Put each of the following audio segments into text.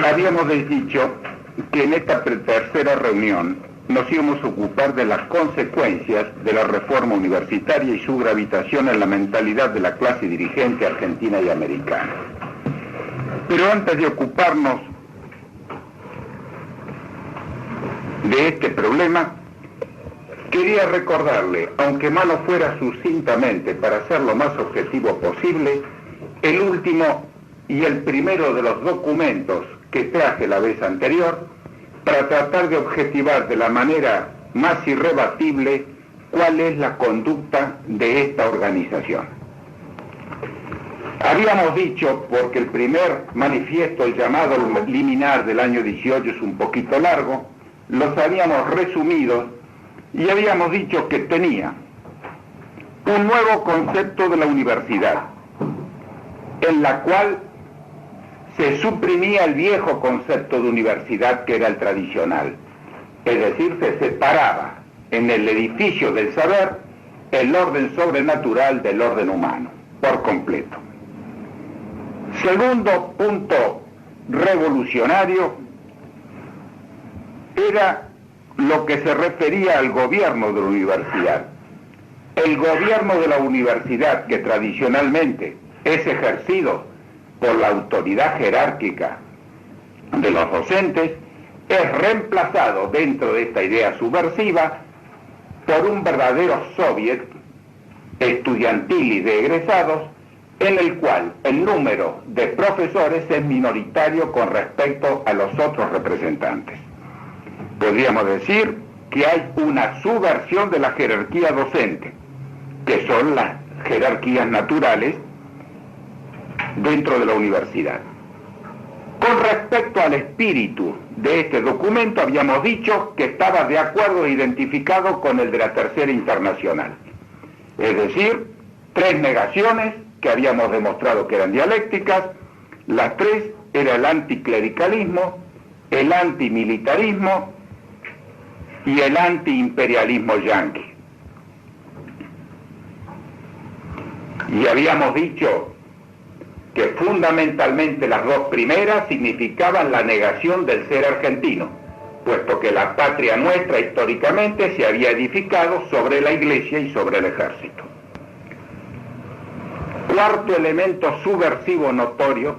Habíamos dicho que en esta tercera reunión nos íbamos a ocupar de las consecuencias de la reforma universitaria y su gravitación en la mentalidad de la clase dirigente argentina y americana. Pero antes de ocuparnos de este problema, quería recordarle, aunque malo fuera sucintamente para ser lo más objetivo posible, el último y el primero de los documentos que traje la vez anterior, para tratar de objetivar de la manera más irrebatible cuál es la conducta de esta organización. Habíamos dicho, porque el primer manifiesto, el llamado liminar del año 18, es un poquito largo, los habíamos resumido y habíamos dicho que tenía un nuevo concepto de la universidad, en la cual se suprimía el viejo concepto de universidad que era el tradicional, es decir, se separaba en el edificio del saber el orden sobrenatural del orden humano, por completo. Segundo punto revolucionario era lo que se refería al gobierno de la universidad. El gobierno de la universidad, que tradicionalmente es ejercido por la autoridad jerárquica de los docentes, es reemplazado dentro de esta idea subversiva por un verdadero soviet estudiantil y de egresados, en el cual el número de profesores es minoritario con respecto a los otros representantes. Podríamos decir que hay una subversión de la jerarquía docente, que son las jerarquías naturales dentro de la universidad. Con respecto al espíritu de este documento, habíamos dicho que estaba de acuerdo e identificado con el de la Tercera Internacional. Es decir, 3 negaciones que habíamos demostrado que eran dialécticas. Las 3 era el anticlericalismo, el antimilitarismo y el antiimperialismo yanqui. Y habíamos dicho que fundamentalmente las 2 primeras significaban la negación del ser argentino, puesto que la patria nuestra históricamente se había edificado sobre la iglesia y sobre el ejército. Cuarto elemento subversivo notorio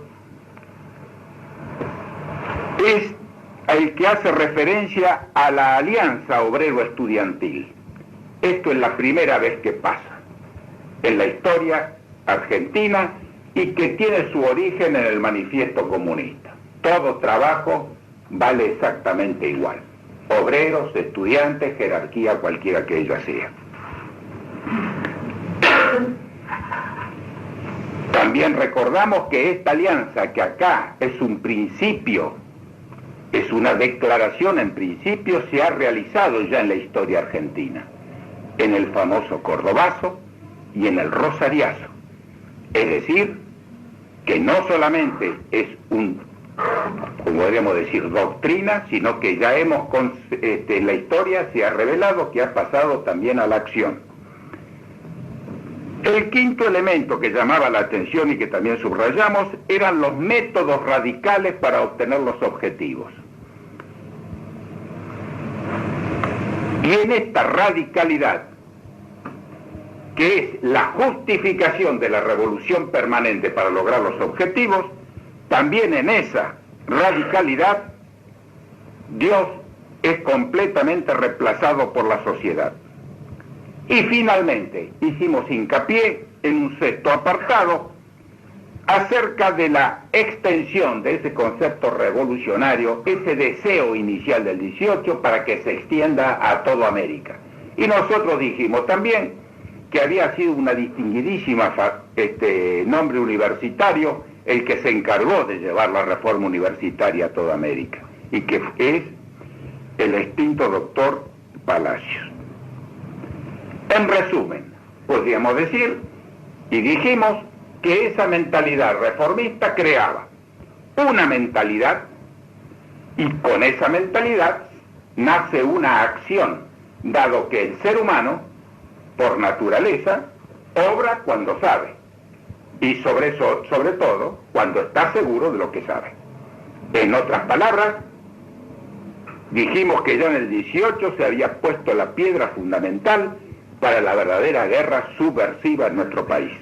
es el que hace referencia a la alianza obrero-estudiantil. Esto es la primera vez que pasa en la historia argentina y que tiene su origen en el manifiesto comunista. Todo trabajo vale exactamente igual. Obreros, estudiantes, jerarquía, cualquiera que ella sea. También recordamos que esta alianza, que acá es un principio, es una declaración en principio, se ha realizado ya en la historia argentina, en el famoso Cordobazo y en el Rosariazo. Es decir, que no solamente es como podríamos decir, doctrina, sino que ya en la historia se ha revelado que ha pasado también a la acción. El quinto elemento que llamaba la atención y que también subrayamos eran los métodos radicales para obtener los objetivos. Y en esta radicalidad, que es la justificación de la revolución permanente para lograr los objetivos, también en esa radicalidad Dios es completamente reemplazado por la sociedad. Y finalmente hicimos hincapié en un sexto apartado acerca de la extensión de ese concepto revolucionario, ese deseo inicial del 18 para que se extienda a toda América. Y nosotros dijimos también que había sido una distinguidísima nombre universitario el que se encargó de llevar la reforma universitaria a toda América, y que es el extinto doctor Palacios. En resumen, podríamos decir, y dijimos, que esa mentalidad reformista creaba una mentalidad, y con esa mentalidad nace una acción, dado que el ser humano, por naturaleza, obra cuando sabe, y sobre todo cuando está seguro de lo que sabe. En otras palabras, dijimos que ya en el 18 se había puesto la piedra fundamental para la verdadera guerra subversiva en nuestro país.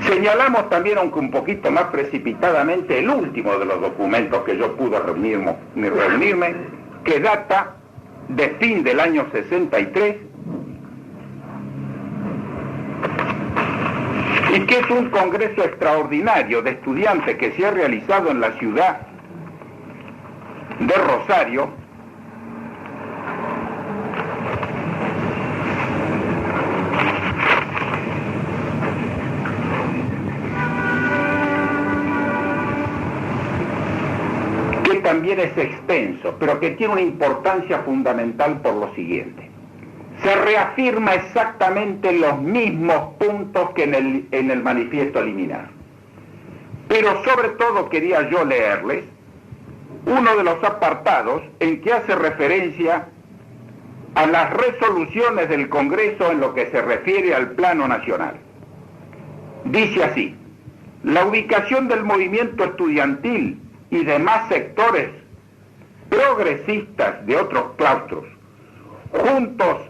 Señalamos también, aunque un poquito más precipitadamente, el último de los documentos que yo pude reunirme, que data de fin del año 63, y que es un congreso extraordinario de estudiantes que se ha realizado en la ciudad de Rosario, que también es extenso, pero que tiene una importancia fundamental por lo siguiente. Se reafirma exactamente los mismos puntos que en el manifiesto liminar. Pero sobre todo quería yo leerles uno de los apartados en que hace referencia a las resoluciones del Congreso en lo que se refiere al plano nacional. Dice así: la ubicación del movimiento estudiantil y demás sectores progresistas de otros claustros, juntos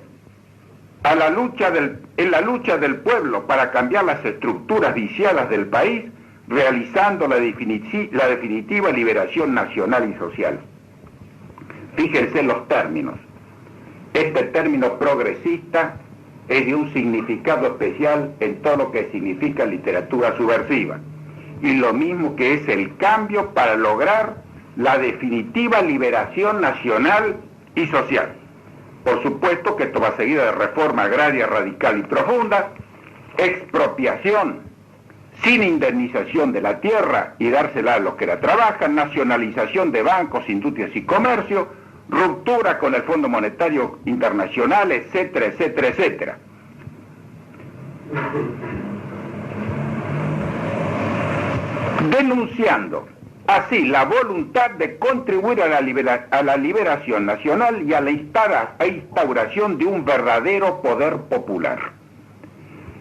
en la lucha del pueblo para cambiar las estructuras viciadas del país, realizando la definitiva liberación nacional y social. Fíjense los términos. Este término progresista es de un significado especial en todo lo que significa literatura subversiva, y lo mismo que es el cambio para lograr la definitiva liberación nacional y social. Por supuesto que esto va seguido de reforma agraria radical y profunda, expropiación sin indemnización de la tierra y dársela a los que la trabajan, nacionalización de bancos, industrias y comercio, ruptura con el Fondo Monetario Internacional, etcétera, etcétera, etcétera. Denunciando así la voluntad de contribuir a la liberación nacional y a la instauración de un verdadero poder popular.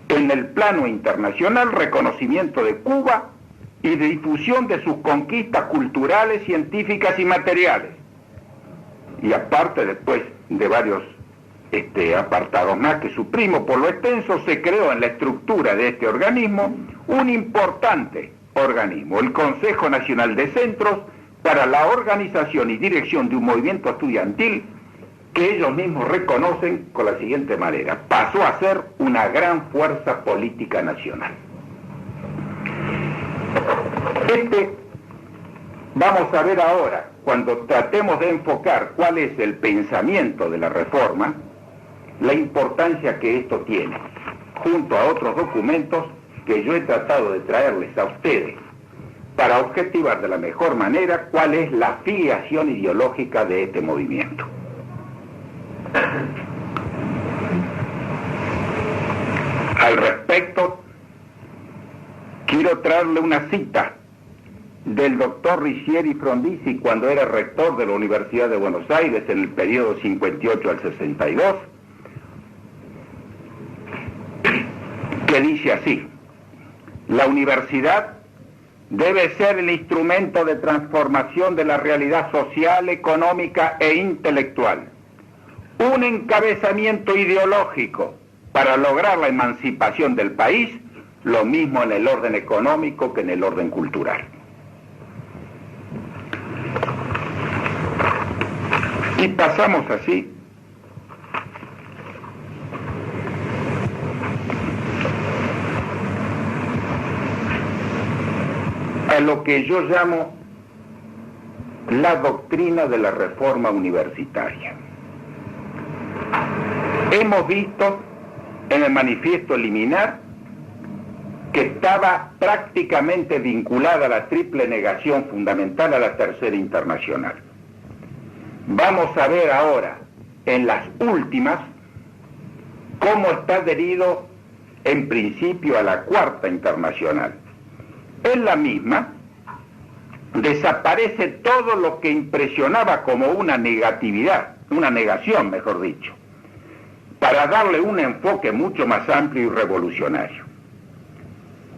En el plano internacional, reconocimiento de Cuba y de difusión de sus conquistas culturales, científicas y materiales. Y aparte, después de varios apartados más que suprimo por lo extenso, se creó en la estructura de este organismo un importante organismo, el Consejo Nacional de Centros, para la organización y dirección de un movimiento estudiantil que ellos mismos reconocen con la siguiente manera: pasó a ser una gran fuerza política nacional. Vamos a ver ahora, cuando tratemos de enfocar cuál es el pensamiento de la reforma, la importancia que esto tiene, junto a otros documentos que yo he tratado de traerles a ustedes, para objetivar de la mejor manera cuál es la filiación ideológica de este movimiento. Al respecto, quiero traerle una cita del doctor Riccieri Frondizi cuando era rector de la Universidad de Buenos Aires en el periodo 58 al 62, que dice así: la universidad debe ser el instrumento de transformación de la realidad social, económica e intelectual, un encabezamiento ideológico para lograr la emancipación del país, lo mismo en el orden económico que en el orden cultural. Y pasamos así a lo que yo llamo la doctrina de la reforma universitaria. Hemos visto en el manifiesto liminar que estaba prácticamente vinculada a la triple negación fundamental a la Tercera Internacional. Vamos a ver ahora, en las últimas, cómo está adherido en principio a la Cuarta Internacional. En la misma desaparece todo lo que impresionaba como una negatividad, una negación, mejor dicho, para darle un enfoque mucho más amplio y revolucionario.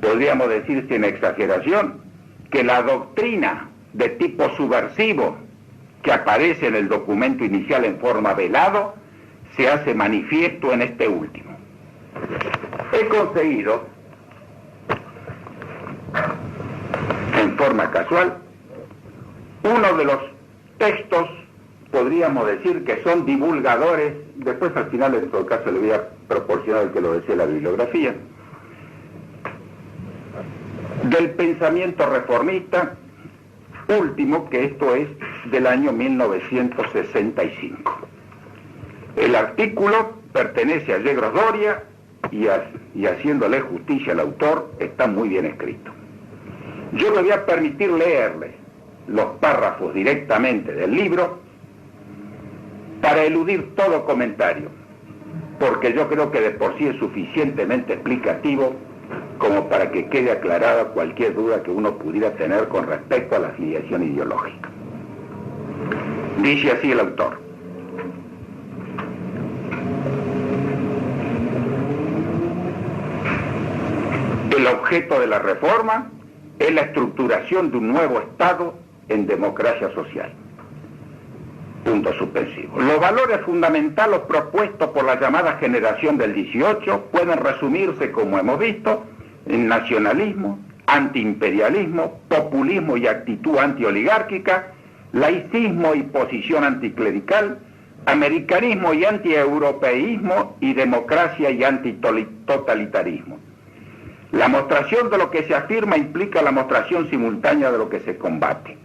Podríamos decir sin exageración que la doctrina de tipo subversivo que aparece en el documento inicial en forma velado se hace manifiesto en este último. He conseguido, en forma casual, uno de los textos, podríamos decir que son divulgadores, después al final en todo caso le voy a proporcionar el que lo desee la bibliografía, del pensamiento reformista último, que esto es del año 1965. El artículo pertenece a Yegros Doria y haciéndole justicia al autor, está muy bien escrito. Yo le voy a permitir leerle los párrafos directamente del libro para eludir todo comentario, porque yo creo que de por sí es suficientemente explicativo como para que quede aclarada cualquier duda que uno pudiera tener con respecto a la afiliación ideológica. Dice así el autor: el objeto de la reforma es la estructuración de un nuevo Estado en democracia social. Punto suspensivo. Los valores fundamentales propuestos por la llamada generación del 18 pueden resumirse, como hemos visto, en nacionalismo, antiimperialismo, populismo y actitud antioligárquica, laicismo y posición anticlerical, americanismo y antieuropeísmo y democracia y antitotalitarismo. La mostración de lo que se afirma implica la mostración simultánea de lo que se combate.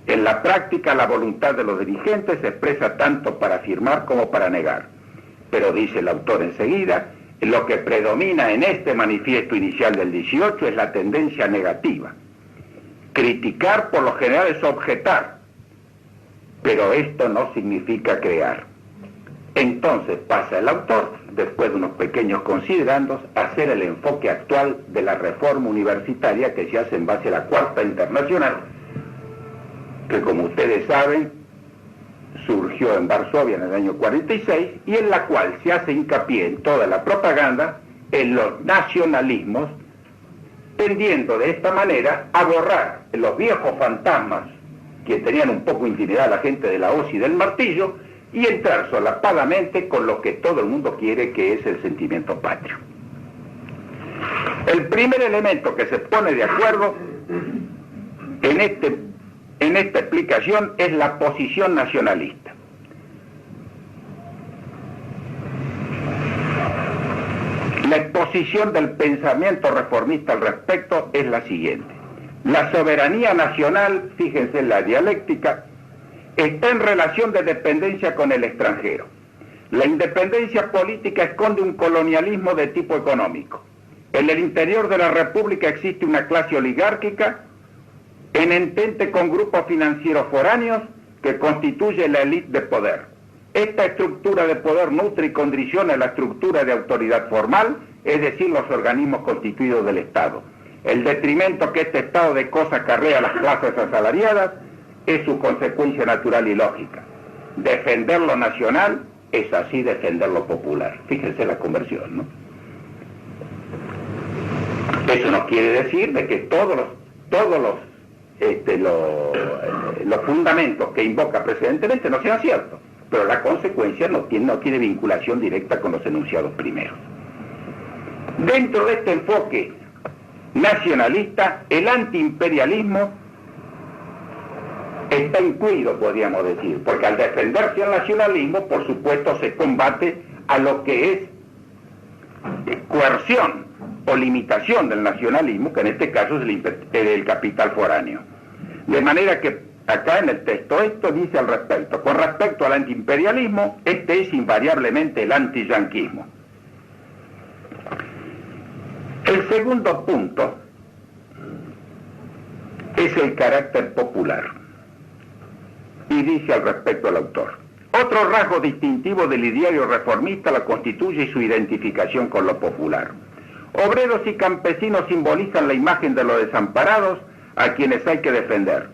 En la práctica, la voluntad de los dirigentes se expresa tanto para afirmar como para negar. Pero dice el autor enseguida, lo que predomina en este manifiesto inicial del 18 es la tendencia negativa. Criticar por lo general es objetar, pero esto no significa crear. Entonces pasa el autor, después de unos pequeños considerandos, a hacer el enfoque actual de la reforma universitaria que se hace en base a la Cuarta Internacional, que como ustedes saben, surgió en Varsovia en el año 46, y en la cual se hace hincapié en toda la propaganda en los nacionalismos, tendiendo de esta manera a borrar los viejos fantasmas que tenían un poco intimidad a la gente de la hoz y del martillo, y entrar solapadamente con lo que todo el mundo quiere, que es el sentimiento patrio. El primer elemento que se pone de acuerdo en esta explicación es la posición nacionalista. La exposición del pensamiento reformista al respecto es la siguiente: la soberanía nacional, fíjense en la dialéctica, está en relación de dependencia con el extranjero. La independencia política esconde un colonialismo de tipo económico. En el interior de la República existe una clase oligárquica en entente con grupos financieros foráneos que constituye la élite de poder. Esta estructura de poder nutre y condiciona la estructura de autoridad formal, es decir, los organismos constituidos del Estado. El detrimento que este estado de cosas acarrea a las clases asalariadas es su consecuencia natural y lógica. Defender lo nacional es así defender lo popular. Fíjense la conversión, ¿no? Eso no quiere decir de que todos los fundamentos que invoca precedentemente no sean ciertos, pero la consecuencia no tiene vinculación directa con los enunciados primeros. Dentro de este enfoque nacionalista, el antiimperialismo está incluido, podríamos decir, porque al defenderse el nacionalismo, por supuesto, se combate a lo que es coerción o limitación del nacionalismo, que en este caso es el capital foráneo. De manera que acá en el texto esto dice al respecto: con respecto al antiimperialismo, este es invariablemente el antiyanquismo. El segundo punto es el carácter popular. Y dice al respecto el autor: otro rasgo distintivo del ideario reformista la constituye su identificación con lo popular. Obreros y campesinos simbolizan la imagen de los desamparados a quienes hay que defender.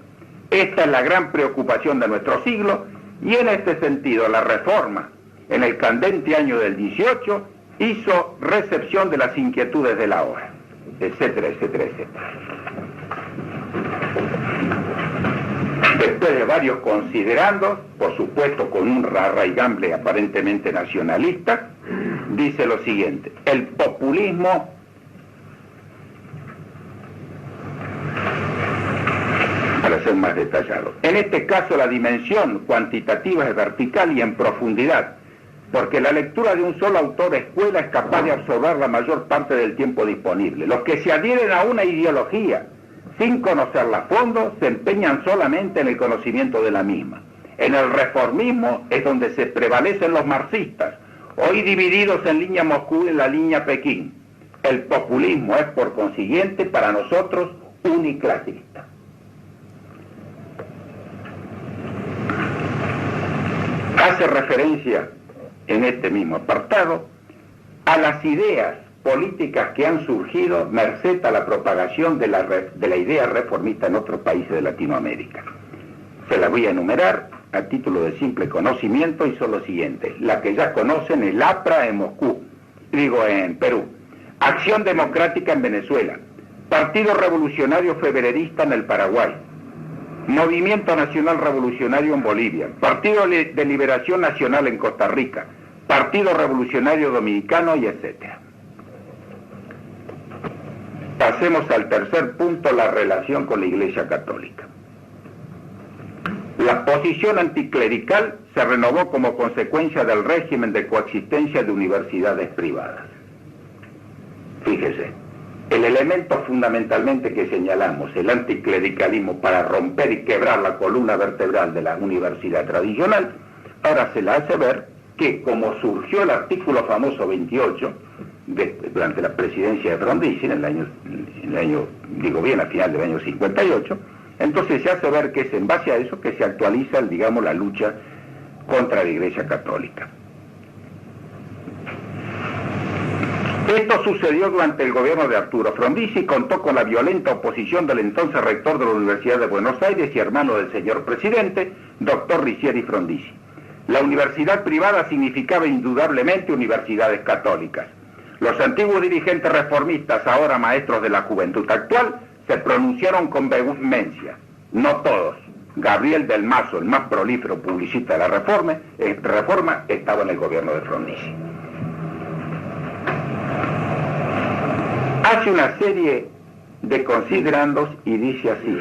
Esta es la gran preocupación de nuestro siglo, y en este sentido la reforma, en el candente año del 18, hizo recepción de las inquietudes de la hora, etcétera, etcétera, etcétera. después de varios considerandos, por supuesto con un arraigable aparentemente nacionalista, dice lo siguiente: el populismo para ser más detallado. En este caso la dimensión cuantitativa es vertical y en profundidad, porque la lectura de un solo autor escuela es capaz de absorber la mayor parte del tiempo disponible. Los que se adhieren a una ideología sin conocerla a fondo se empeñan solamente en el conocimiento de la misma. En el reformismo es donde se prevalecen los marxistas, hoy divididos en línea Moscú y la línea Pekín. El populismo es por consiguiente para nosotros uniclasista. Hace referencia en este mismo apartado a las ideas políticas que han surgido merced a la propagación de la idea reformista en otros países de Latinoamérica. Se las voy a enumerar a título de simple conocimiento y son los siguientes: la que ya conocen, el APRA en Moscú, en Perú, Acción Democrática en Venezuela, Partido Revolucionario Febrerista en el Paraguay, Movimiento Nacional Revolucionario en Bolivia, Partido de Liberación Nacional en Costa Rica, Partido Revolucionario Dominicano y etcétera. Pasemos al tercer punto, la relación con la Iglesia Católica. La posición anticlerical se renovó como consecuencia del régimen de coexistencia de universidades privadas. Fíjese, el elemento fundamentalmente que señalamos, el anticlericalismo para romper y quebrar la columna vertebral de la universidad tradicional, ahora se la hace ver que como surgió el artículo famoso 28, durante la presidencia de Frondizi, a final del año 58, entonces se hace ver que es en base a eso que se actualiza, la lucha contra la Iglesia Católica. Esto sucedió durante el gobierno de Arturo Frondizi y contó con la violenta oposición del entonces rector de la Universidad de Buenos Aires y hermano del señor presidente, doctor Ricieri Frondizi. La universidad privada significaba indudablemente universidades católicas. Los antiguos dirigentes reformistas, ahora maestros de la juventud actual, se pronunciaron con vehemencia. No todos. Gabriel del Mazo, el más prolífero publicista de la reforma, estaba en el gobierno de Frondizi. Hace una serie de considerandos y dice así,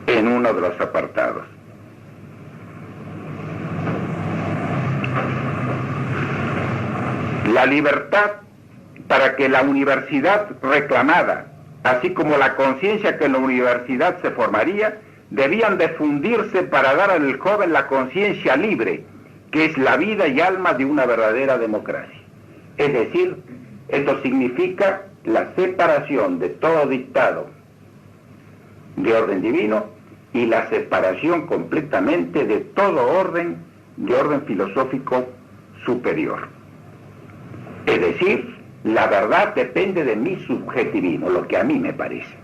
en uno de los apartados: la libertad para que la universidad reclamada, así como la conciencia que en la universidad se formaría, debían de fundirse para dar al joven la conciencia libre, que es la vida y alma de una verdadera democracia. Es decir, esto significa la separación de todo dictado de orden divino y la separación completamente de todo orden de orden filosófico superior. Es decir, la verdad depende de mi subjetivismo, lo que a mí me parece,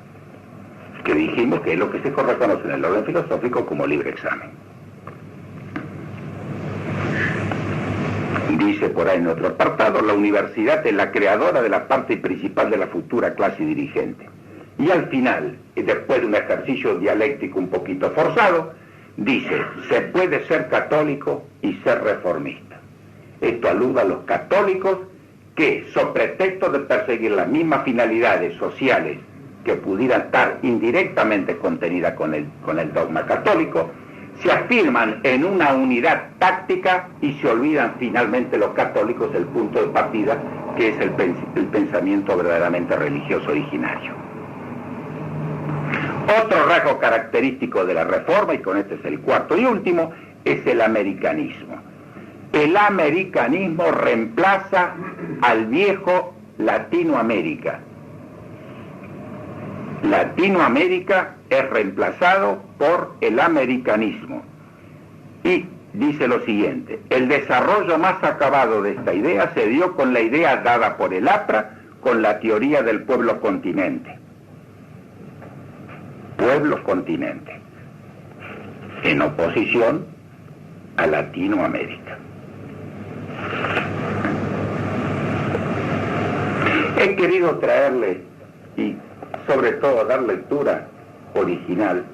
que dijimos que es lo que se reconoce en el orden filosófico como libre examen. Dice por ahí en otro apartado, la universidad es la creadora de la parte principal de la futura clase dirigente. Y al final, después de un ejercicio dialéctico un poquito forzado, dice, se puede ser católico y ser reformista. Esto alude a los católicos que, sobre pretexto de perseguir las mismas finalidades sociales que pudieran estar indirectamente contenidas con el dogma católico, se afirman en una unidad táctica y se olvidan finalmente los católicos del punto de partida, que es el pensamiento verdaderamente religioso originario. Otro rasgo característico de la Reforma, y con este es el cuarto y último, es el americanismo. El americanismo reemplaza al viejo Latinoamérica. Latinoamérica es reemplazado por el americanismo. Y dice lo siguiente: el desarrollo más acabado de esta idea se dio con la idea dada por el APRA con la teoría del pueblo continente. Pueblo continente, en oposición a Latinoamérica. He querido traerle y sobre todo dar lectura original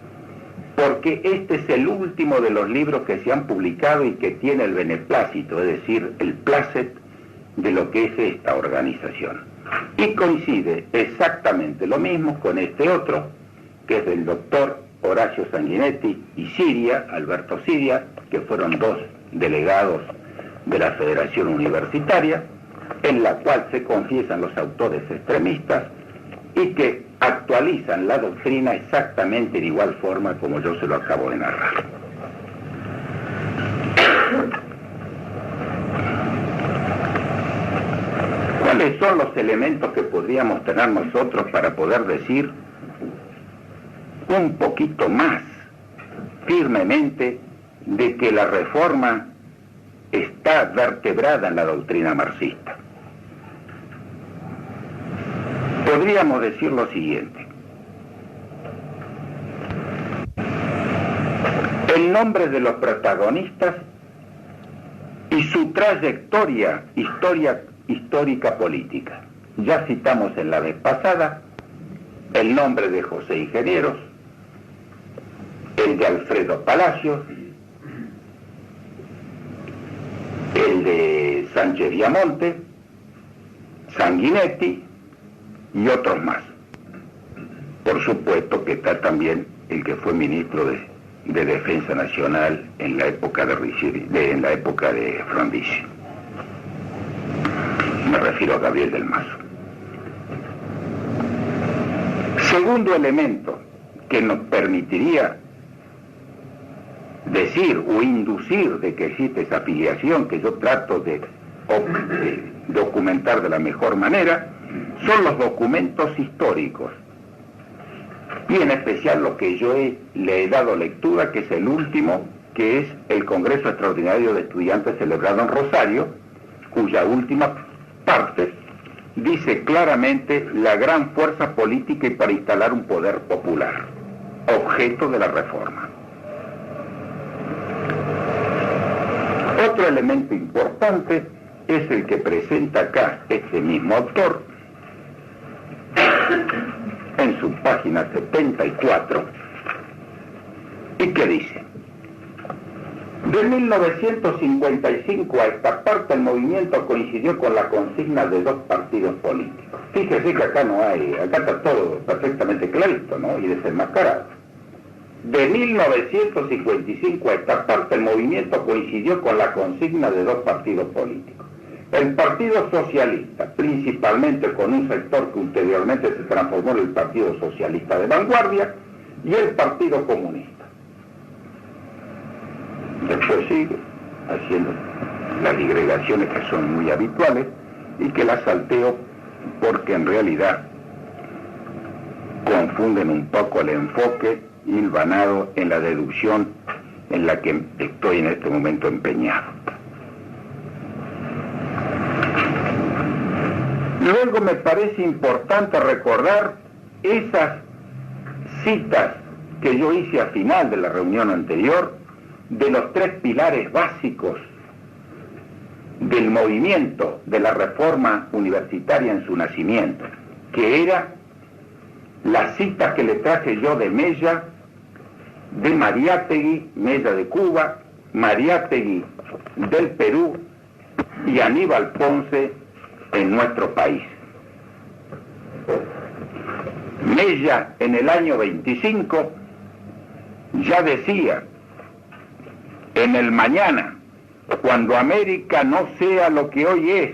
porque este es el último de los libros que se han publicado y que tiene el beneplácito, es decir, el plácet de lo que es esta organización. Y coincide exactamente lo mismo con este otro, que es del doctor Horacio Sanguinetti y Siria, Alberto Siria, que fueron dos delegados de la Federación Universitaria, en la cual se confiesan los autores extremistas y que actualizan la doctrina exactamente de igual forma como yo se lo acabo de narrar. ¿Cuáles son los elementos que podríamos tener nosotros para poder decir un poquito más firmemente de que la reforma está vertebrada en la doctrina marxista? Podríamos decir lo siguiente: el nombre de los protagonistas y su trayectoria histórica política. Ya citamos en la vez pasada el nombre de José Ingenieros, el de Alfredo Palacios, el de Sánchez Viamonte, Sanguinetti y otros más. Por supuesto que está también el que fue ministro de Defensa Nacional en la época de Frondizi. Me refiero a Gabriel del Mazo. Segundo elemento que nos permitiría decir o inducir de que existe esa afiliación que yo trato de documentar de la mejor manera, son los documentos históricos, y en especial lo que yo le he dado lectura, que es el último, que es el Congreso Extraordinario de Estudiantes celebrado en Rosario, cuya última parte dice claramente la gran fuerza política y para instalar un poder popular, objeto de la reforma. Otro elemento importante es el que presenta acá este mismo autor en su página 74, y que dice: de 1955 a esta parte el movimiento coincidió con la consigna de dos partidos políticos. Fíjese que acá acá está todo perfectamente clarito, ¿no? Y desenmascarado. De 1955 a esta parte el movimiento coincidió con la consigna de dos partidos políticos. El Partido Socialista, principalmente con un sector que ulteriormente se transformó en el Partido Socialista de Vanguardia, y el Partido Comunista. Después sigue haciendo las digregaciones que son muy habituales y que las salteo porque en realidad confunden un poco el enfoque hilvanado en la deducción en la que estoy en este momento empeñado. Luego me parece importante recordar esas citas que yo hice al final de la reunión anterior de los tres pilares básicos del movimiento de la reforma universitaria en su nacimiento, que era las citas que le traje yo de Mella, de Mariátegui, Mella de Cuba, Mariátegui del Perú y Aníbal Ponce en nuestro país. Mella en el año 25 ya decía: en el mañana, cuando América no sea lo que hoy es,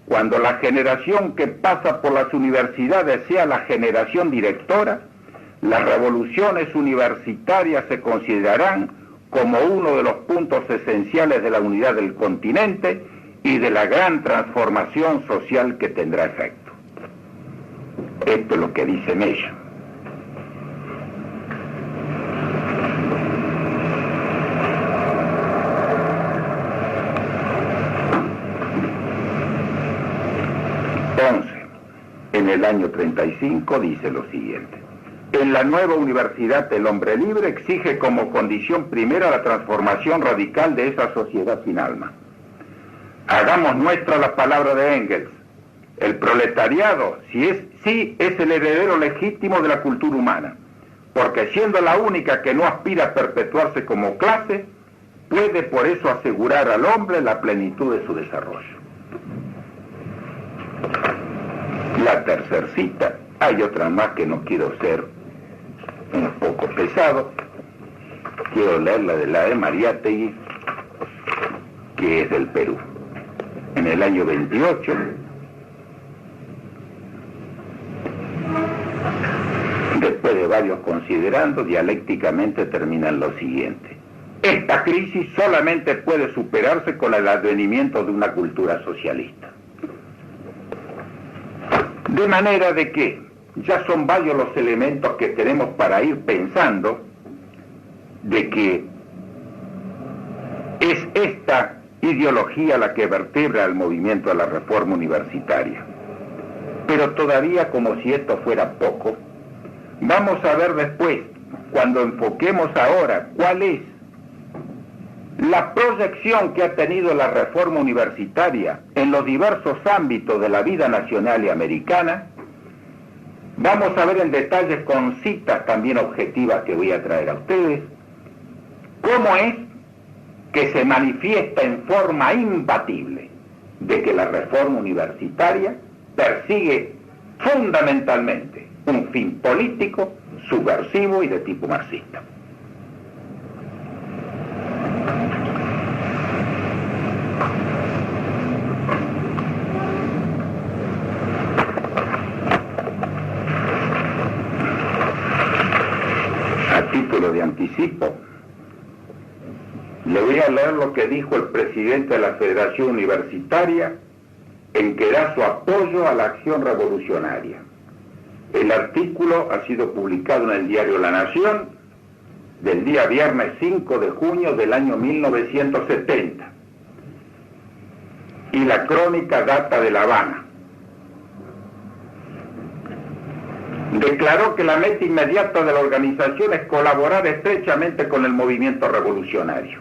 cuando la generación que pasa por las universidades sea la generación directora, las revoluciones universitarias se considerarán como uno de los puntos esenciales de la unidad del continente y de la gran transformación social que tendrá efecto. Esto es lo que dice Mella. En el año 35 dice lo siguiente: en la nueva universidad el hombre libre exige como condición primera la transformación radical de esa sociedad sin alma. Hagamos nuestra la palabra de Engels: el proletariado sí es el heredero legítimo de la cultura humana. porque siendo la única que no aspira a perpetuarse como clase, puede por eso asegurar al hombre la plenitud de su desarrollo. La tercer cita, hay otra más que no quiero ser un poco pesado, quiero leer la de Mariátegui, que es del Perú. En el año 28, después de varios considerandos, dialécticamente terminan lo siguiente: esta crisis solamente puede superarse con el advenimiento de una cultura socialista. De manera de que ya son varios los elementos que tenemos para ir pensando de que es esta ideología la que vertebra el movimiento de la reforma universitaria. Pero todavía, como si esto fuera poco, vamos a ver después, cuando enfoquemos ahora cuál es la proyección que ha tenido la reforma universitaria en los diversos ámbitos de la vida nacional y americana, vamos a ver en detalle con citas también objetivas que voy a traer a ustedes, cómo es que se manifiesta en forma imbatible de que la reforma universitaria persigue fundamentalmente un fin político, subversivo y de tipo marxista. A título de anticipo, le voy a leer lo que dijo el presidente de la Federación Universitaria en que da su apoyo a la acción revolucionaria. El artículo ha sido publicado en el diario La Nación del día viernes 5 de junio del año 1970. Y la crónica data de La Habana. Declaró que la meta inmediata de la organización es colaborar estrechamente con el movimiento revolucionario.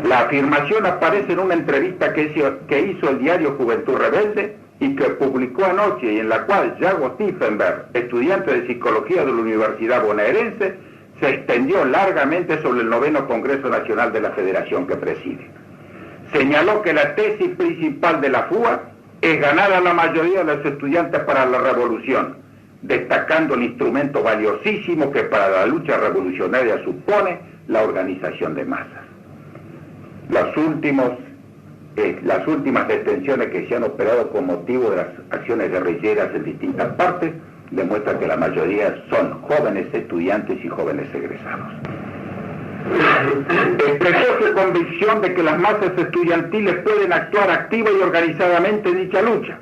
La afirmación aparece en una entrevista que hizo el diario Juventud Rebelde y que publicó anoche, y en la cual Yago Stiefenberg, estudiante de psicología de la Universidad Bonaerense, se extendió largamente sobre el 9º Congreso Nacional de la Federación que preside. Señaló que la tesis principal de la FUA es ganar a la mayoría de los estudiantes para la revolución, destacando el instrumento valiosísimo que para la lucha revolucionaria supone la organización de masas. Las últimas extensiones que se han operado con motivo de las acciones guerrilleras en distintas partes demuestran que la mayoría son jóvenes estudiantes y jóvenes egresados. Expresó su convicción de que las masas estudiantiles pueden actuar activa y organizadamente en dicha lucha,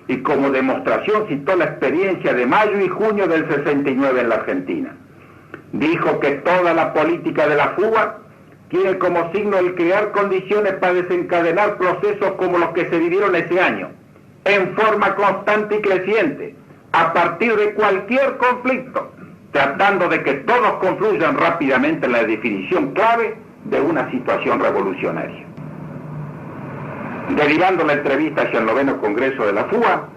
y como demostración citó la experiencia de mayo y junio del 69 en la Argentina. Dijo que toda la política de la FUA tiene como signo el crear condiciones para desencadenar procesos como los que se vivieron ese año, en forma constante y creciente, a partir de cualquier conflicto, tratando de que todos confluyan rápidamente en la definición clave de una situación revolucionaria. Derivando la entrevista hacia el 9º Congreso de la FUA,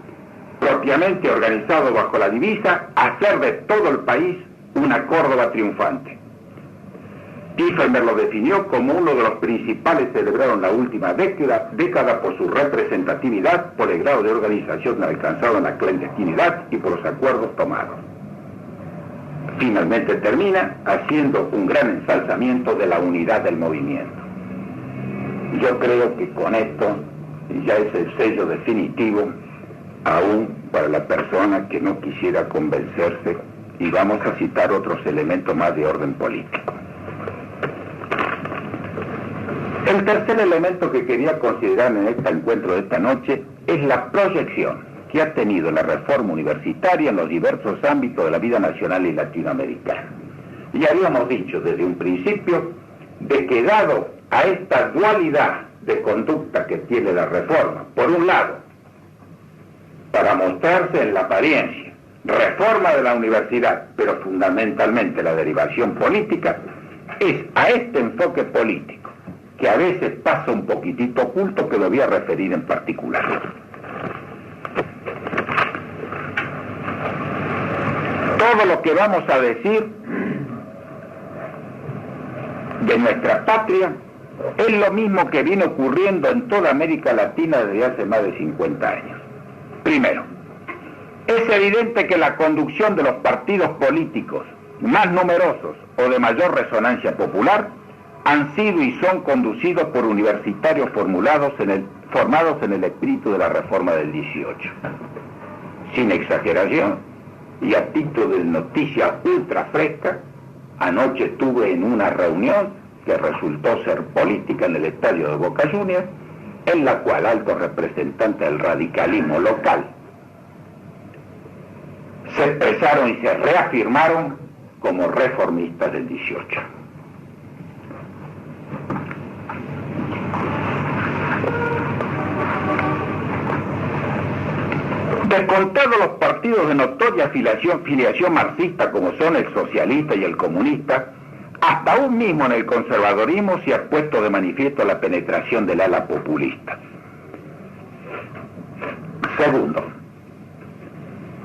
propiamente organizado bajo la divisa hacer de todo el país una Córdoba triunfante. Stiefenberg lo definió como uno de los principales celebrados en la última década por su representatividad, por el grado de organización alcanzado en la clandestinidad y por los acuerdos tomados. Finalmente termina haciendo un gran ensalzamiento de la unidad del movimiento. Yo creo que con esto ya es el sello definitivo, aún para la persona que no quisiera convencerse, y vamos a citar otros elementos más de orden político. El tercer elemento que quería considerar en este encuentro de esta noche es la proyección que ha tenido la reforma universitaria en los diversos ámbitos de la vida nacional y latinoamericana. Y habíamos dicho desde un principio de que dado a esta dualidad de conducta que tiene la reforma, por un lado, para mostrarse en la apariencia, reforma de la universidad, pero fundamentalmente la derivación política, es a este enfoque político, que a veces pasa un poquitito oculto, que lo voy a referir en particular. Todo todo lo que vamos a decir de nuestra patria es lo mismo que viene ocurriendo en toda América Latina desde hace más de 50 años. Primero, es evidente que la conducción de los partidos políticos más numerosos o de mayor resonancia popular han sido y son conducidos por universitarios formados en el espíritu de la reforma del 18. Sin exageración, y a título de noticia ultra fresca, anoche estuve en una reunión que resultó ser política en el estadio de Boca Juniors, en la cual altos representantes del radicalismo local se expresaron y se reafirmaron como reformistas del 18. Descontados los partidos de notoria filiación marxista como son el socialista y el comunista, hasta aún mismo en el conservadorismo se ha puesto de manifiesto la penetración del ala populista. Segundo,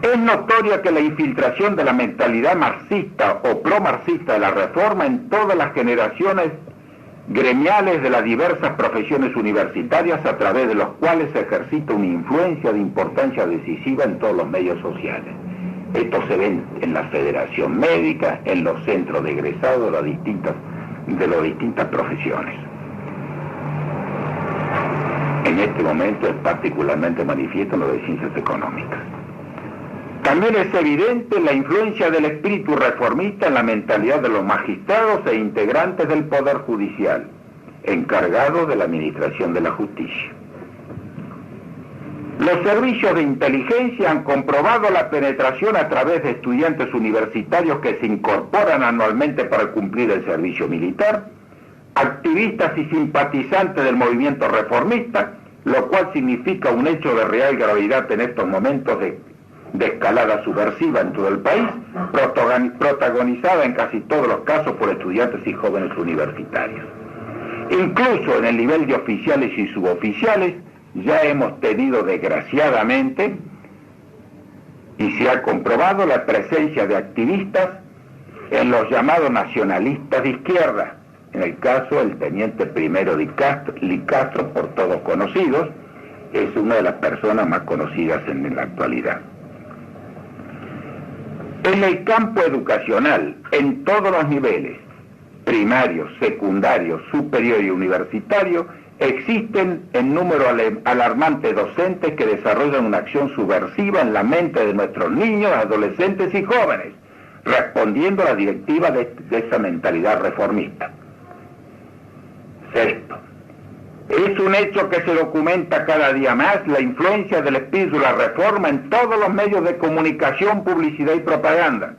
es notoria que la infiltración de la mentalidad marxista o pro-marxista de la reforma en todas las generaciones gremiales de las diversas profesiones universitarias a través de los cuales se ejercita una influencia de importancia decisiva en todos los medios sociales. Esto se ve en la Federación Médica, en los centros de egresados de las distintas profesiones. En este momento es particularmente manifiesto en lo de ciencias económicas. También es evidente la influencia del espíritu reformista en la mentalidad de los magistrados e integrantes del Poder Judicial, encargados de la administración de la justicia. Los servicios de inteligencia han comprobado la penetración a través de estudiantes universitarios que se incorporan anualmente para cumplir el servicio militar, activistas y simpatizantes del movimiento reformista, lo cual significa un hecho de real gravedad en estos momentos de escalada subversiva en todo el país, protagonizada en casi todos los casos por estudiantes y jóvenes universitarios. Incluso en el nivel de oficiales y suboficiales ya hemos tenido desgraciadamente y se ha comprobado la presencia de activistas en los llamados nacionalistas de izquierda, en el caso del teniente primero Licastro, por todos conocidos, es una de las personas más conocidas en la actualidad. En el campo educacional, en todos los niveles, primario, secundario, superior y universitario, existen en número alarmante docentes que desarrollan una acción subversiva en la mente de nuestros niños, adolescentes y jóvenes, respondiendo a la directiva de esa mentalidad reformista. Sexto, es un hecho que se documenta cada día más la influencia del espíritu de la reforma en todos los medios de comunicación, publicidad y propaganda,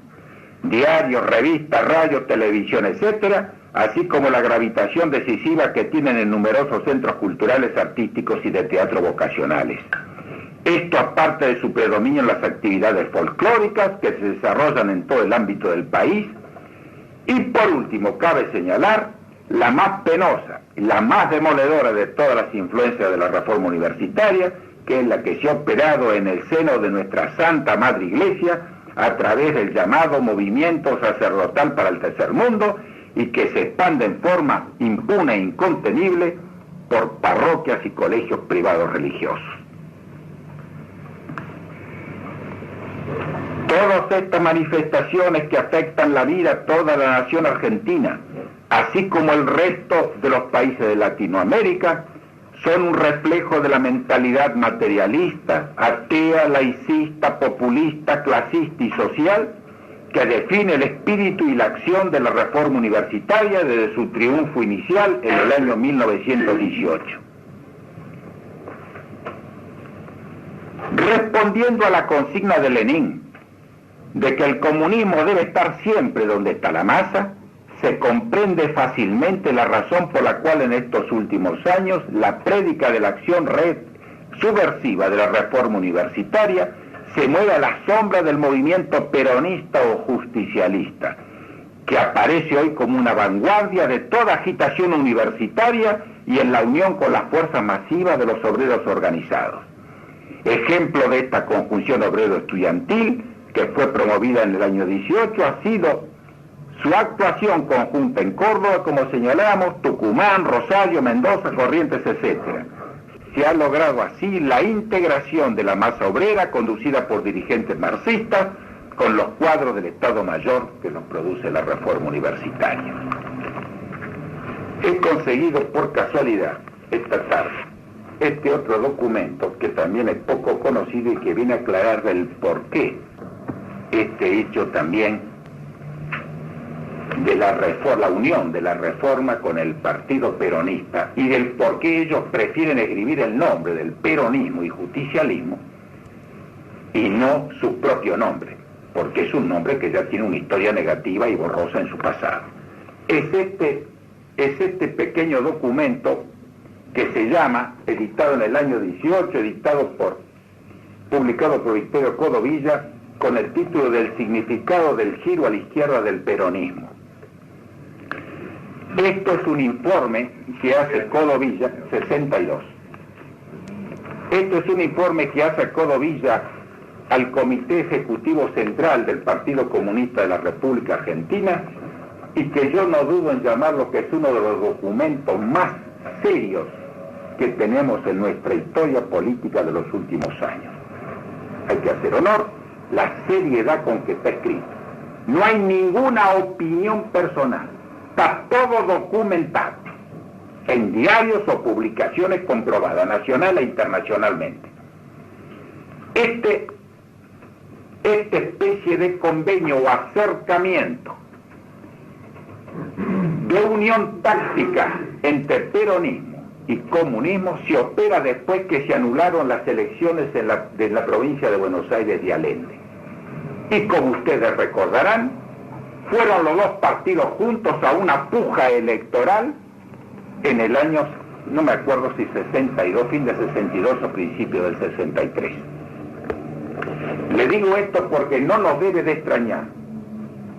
diarios, revistas, radio, televisión, etcétera, así como la gravitación decisiva que tienen en numerosos centros culturales, artísticos y de teatro vocacionales. Esto aparte de su predominio en las actividades folclóricas que se desarrollan en todo el ámbito del país. Y por último, cabe señalar la más penosa y la más demoledora de todas las influencias de la reforma universitaria, que es la que se ha operado en el seno de nuestra Santa Madre Iglesia a través del llamado movimiento sacerdotal para el tercer mundo y que se expande en forma impune e incontenible por parroquias y colegios privados religiosos. Todas estas manifestaciones que afectan la vida de toda la nación argentina, así como el resto de los países de Latinoamérica, son un reflejo de la mentalidad materialista, atea, laicista, populista, clasista y social que define el espíritu y la acción de la reforma universitaria desde su triunfo inicial en el año 1918. Respondiendo a la consigna de Lenin de que el comunismo debe estar siempre donde está la masa, se comprende fácilmente la razón por la cual en estos últimos años la prédica de la acción subversiva de la reforma universitaria se mueve a la sombra del movimiento peronista o justicialista, que aparece hoy como una vanguardia de toda agitación universitaria y en la unión con las fuerzas masivas de los obreros organizados. Ejemplo de esta conjunción obrero-estudiantil que fue promovida en el año 18, ha sido su actuación conjunta en Córdoba, como señalamos, Tucumán, Rosario, Mendoza, Corrientes, etc. Se ha logrado así la integración de la masa obrera conducida por dirigentes marxistas con los cuadros del Estado Mayor que nos produce la reforma universitaria. He conseguido por casualidad esta tarde este otro documento que también es poco conocido y que viene a aclarar el porqué este hecho también de la unión de la reforma con el partido peronista y del por qué ellos prefieren escribir el nombre del peronismo y justicialismo y no su propio nombre, porque es un nombre que ya tiene una historia negativa y borrosa en su pasado. Es este pequeño documento que se llama, editado en el año 18, publicado por Victorio Codovilla, con el título del significado del giro a la izquierda del peronismo. Esto es un informe que hace Codovilla, 62. Esto es un informe que hace Codovilla al Comité Ejecutivo Central del Partido Comunista de la República Argentina y que yo no dudo en llamarlo que es uno de los documentos más serios que tenemos en nuestra historia política de los últimos años. Hay que hacer honor la seriedad con que está escrito. No hay ninguna opinión personal. Está todo documentado en diarios o publicaciones comprobadas, nacional e internacionalmente. Esta especie de convenio o acercamiento de unión táctica entre peronismo y comunismo se opera después que se anularon las elecciones de la provincia de Buenos Aires de Allende. Y como ustedes recordarán, fueron los dos partidos juntos a una puja electoral en el año, no me acuerdo si 62, fin de 62 o principio del 63. Le digo esto porque no nos debe de extrañar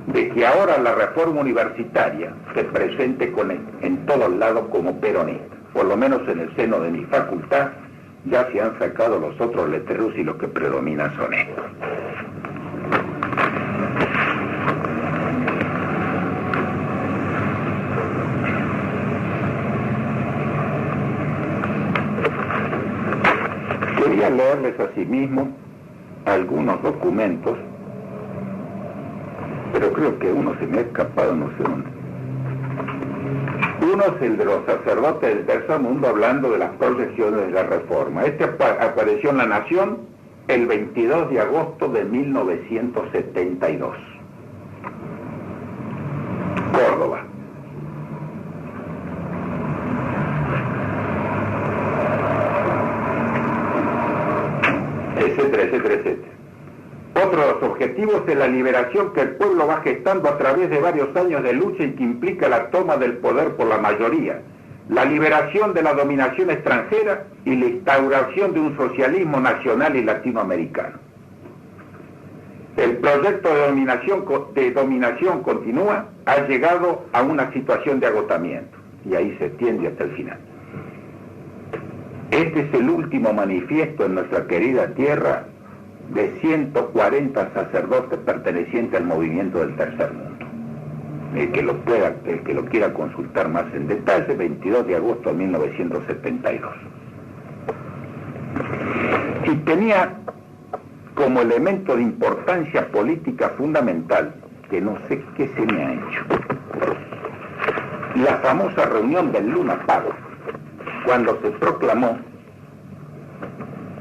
de que ahora la reforma universitaria se presente en todos lados como peronista. Por lo menos en el seno de mi facultad ya se han sacado los otros letreros y los que predominan son estos. Quería leerles asimismo algunos documentos, pero creo que uno se me ha escapado, no sé dónde. Uno es el de los sacerdotes del tercer mundo hablando de las proyecciones de la reforma. Este apareció en La Nación el 22 de agosto de 1972. Córdoba. Etcétera, etcétera, etcétera. Otro de los objetivos es la liberación que el pueblo va gestando a través de varios años de lucha y que implica la toma del poder por la mayoría, la liberación de la dominación extranjera y la instauración de un socialismo nacional y latinoamericano. El proyecto de dominación continúa, ha llegado a una situación de agotamiento y ahí se extiende hasta el final. Este es el último manifiesto en nuestra querida tierra de 140 sacerdotes pertenecientes al movimiento del tercer mundo. El que lo quiera consultar más en detalle, 22 de agosto de 1972. Y tenía como elemento de importancia política fundamental, que no sé qué se me ha hecho, la famosa reunión del Luna Park, cuando se proclamó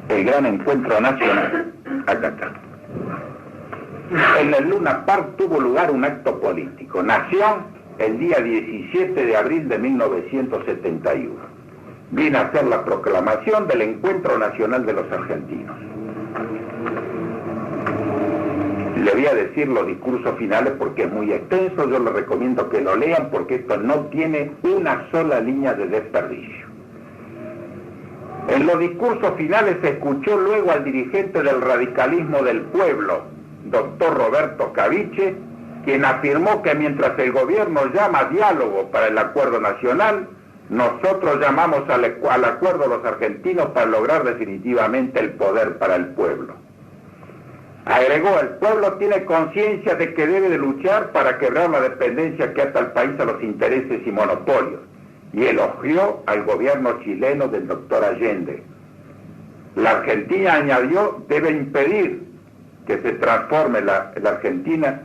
el gran encuentro nacional. Acá está. En el Luna Park tuvo lugar un acto político. Nació el día 17 de abril de 1971. Viene a hacer la proclamación del Encuentro Nacional de los Argentinos. Le voy a decir los discursos finales porque es muy extenso. Yo les recomiendo que lo lean porque esto no tiene una sola línea de desperdicio. En los discursos finales se escuchó luego al dirigente del radicalismo del pueblo, doctor Roberto Caviche, quien afirmó que mientras el gobierno llama diálogo para el acuerdo nacional, nosotros llamamos al acuerdo de los argentinos para lograr definitivamente el poder para el pueblo. Agregó, el pueblo tiene conciencia de que debe de luchar para quebrar la dependencia que ata al país a los intereses y monopolios, y elogió al gobierno chileno del doctor Allende. La Argentina, añadió, debe impedir que se transforme la Argentina,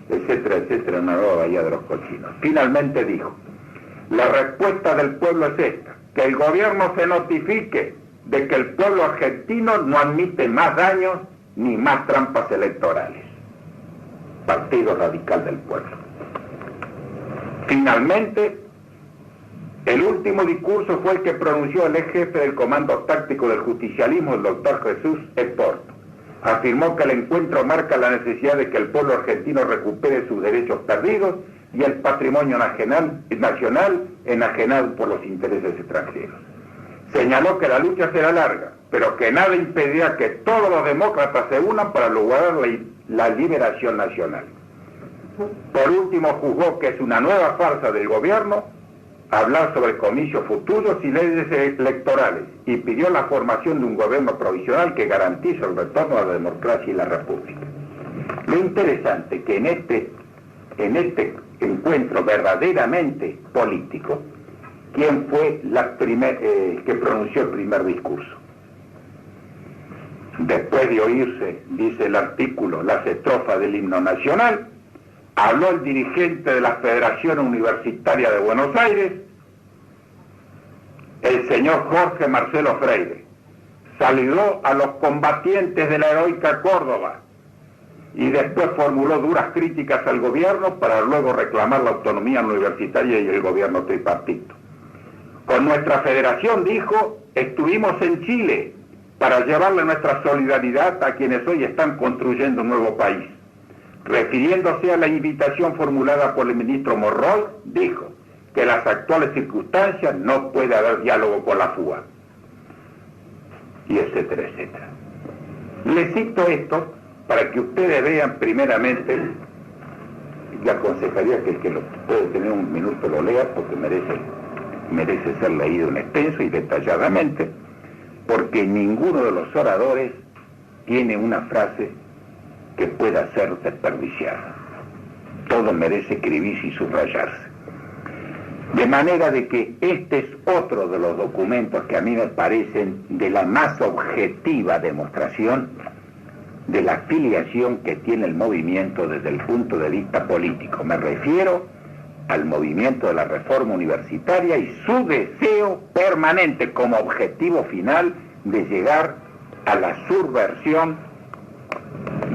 etcétera, etcétera, en una nueva Bahía de los Cochinos. Finalmente dijo, la respuesta del pueblo es esta, que el gobierno se notifique de que el pueblo argentino no admite más daños ni más trampas electorales. Partido Radical del Pueblo. Finalmente, el último discurso fue el que pronunció el ex jefe del Comando Táctico del Justicialismo, el doctor Jesús Esporto. Afirmó que el encuentro marca la necesidad de que el pueblo argentino recupere sus derechos perdidos y el patrimonio nacional enajenado por los intereses extranjeros. Señaló que la lucha será larga, pero que nada impedirá que todos los demócratas se unan para lograr la liberación nacional. Por último, juzgó que es una nueva farsa del gobierno hablar sobre comicios futuros y leyes electorales, y pidió la formación de un gobierno provisional que garantice el retorno a la democracia y la república. Lo interesante es que en este encuentro verdaderamente político, ¿quién fue que pronunció el primer discurso? Después de oírse, dice el artículo, las estrofas del himno nacional, habló el dirigente de la Federación Universitaria de Buenos Aires, el señor Jorge Marcelo Freire. Saludó a los combatientes de la heroica Córdoba y después formuló duras críticas al gobierno para luego reclamar la autonomía universitaria y el gobierno tripartito. Con nuestra federación, dijo, estuvimos en Chile para llevarle nuestra solidaridad a quienes hoy están construyendo un nuevo país. Refiriéndose a la invitación formulada por el ministro Monroy, dijo que en las actuales circunstancias no puede haber diálogo con la FUA, y etcétera, etcétera. Les cito esto para que ustedes vean primeramente, le aconsejaría que el que lo puede tener un minuto lo lea, porque merece ser leído en extenso y detalladamente, porque ninguno de los oradores tiene una frase que pueda ser desperdiciada. Todo merece escribirse y subrayarse. De manera de que este es otro de los documentos que a mí me parecen de la más objetiva demostración de la afiliación que tiene el movimiento desde el punto de vista político. Me refiero al movimiento de la reforma universitaria y su deseo permanente como objetivo final de llegar a la subversión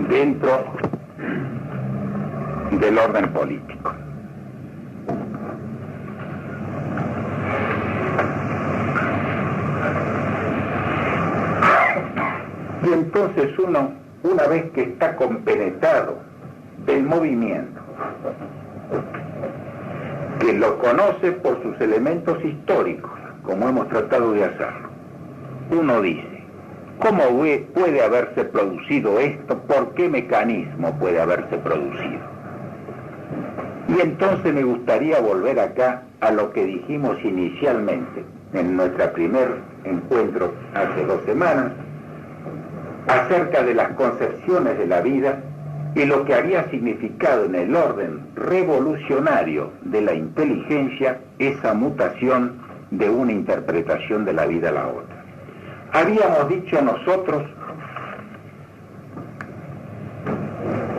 dentro del orden político. Y entonces uno, una vez que está compenetrado del movimiento, que lo conoce por sus elementos históricos, como hemos tratado de hacerlo, uno dice, ¿cómo puede haberse producido esto? ¿Por qué mecanismo puede haberse producido? Y entonces me gustaría volver acá a lo que dijimos inicialmente en nuestro primer encuentro hace 2 semanas, acerca de las concepciones de la vida y lo que había significado en el orden revolucionario de la inteligencia esa mutación de una interpretación de la vida a la otra. Habíamos dicho nosotros,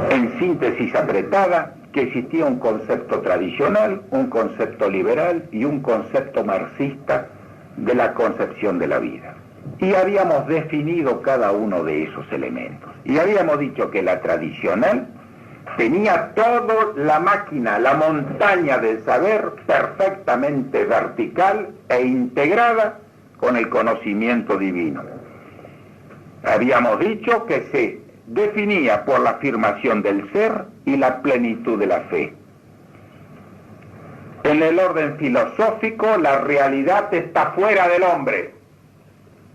en síntesis apretada, que existía un concepto tradicional, un concepto liberal y un concepto marxista de la concepción de la vida. Y habíamos definido cada uno de esos elementos. Y habíamos dicho que la tradicional tenía toda la máquina, la montaña del saber perfectamente vertical e integrada con el conocimiento divino. Habíamos dicho que se definía por la afirmación del ser y la plenitud de la fe. En el orden filosófico, la realidad está fuera del hombre,